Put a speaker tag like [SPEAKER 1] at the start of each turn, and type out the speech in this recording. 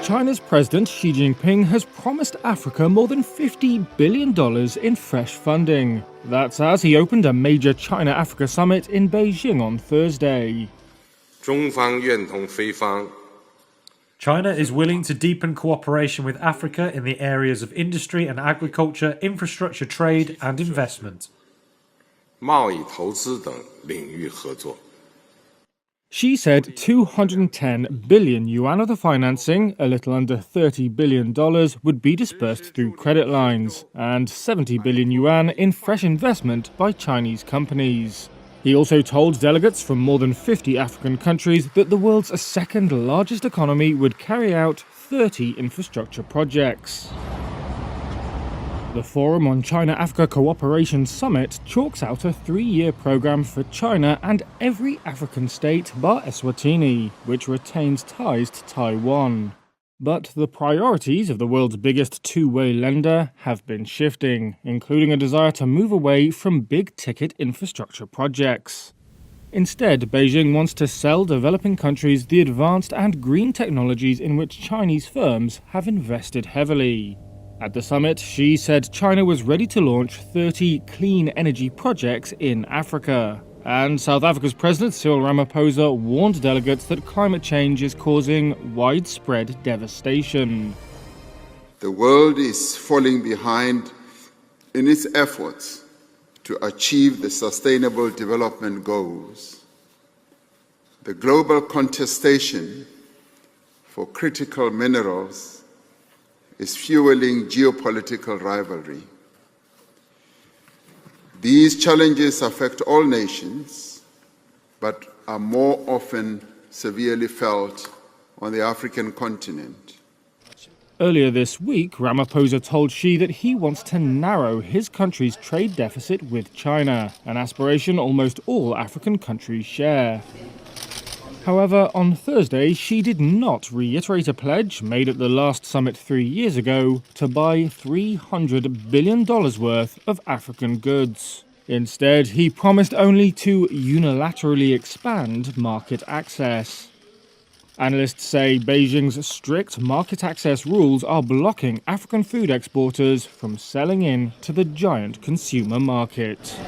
[SPEAKER 1] China's President Xi Jinping has promised Africa more than $50 billion in fresh funding. That's as he opened a major China-Africa summit in Beijing on Thursday.
[SPEAKER 2] 中方愿同非方
[SPEAKER 3] China is willing to deepen cooperation with Africa in the areas of industry and agriculture, infrastructure, trade and investment.
[SPEAKER 2] 贸易投资等领域合作
[SPEAKER 1] Xi said 210 billion yuan of the financing, a little under $30 billion, would be dispersed through credit lines, and 70 billion yuan in fresh investment by Chinese companies. He also told delegates from more than 50 African countries that the world's second largest economy would carry out 30 infrastructure projects. The Forum on China-Africa Cooperation Summit chalks out a 3-year program for China and every African state bar Eswatini, which retains ties to Taiwan. But the priorities of the world's biggest two-way lender have been shifting, including a desire to move away from big-ticket infrastructure projects. Instead, Beijing wants to sell developing countries the advanced and green technologies in which Chinese firms have invested heavily. At the summit, Xi said China was ready to launch 30 clean energy projects in Africa. And South Africa's President Cyril Ramaphosa warned delegates that climate change is causing widespread devastation.
[SPEAKER 4] The world is falling behind in its efforts to achieve the Sustainable Development Goals. The global contestation for critical minerals is fueling geopolitical rivalry. These challenges affect all nations, but are more often severely felt on the African continent.
[SPEAKER 1] Earlier this week, Ramaphosa told Xi that he wants to narrow his country's trade deficit with China, an aspiration almost all African countries share. However, on Thursday, Xi did not reiterate a pledge made at the last summit 3 years ago to buy $300 billion worth of African goods. Instead, he promised only to unilaterally expand market access. Analysts say Beijing's strict market access rules are blocking African food exporters from selling in to the giant consumer market.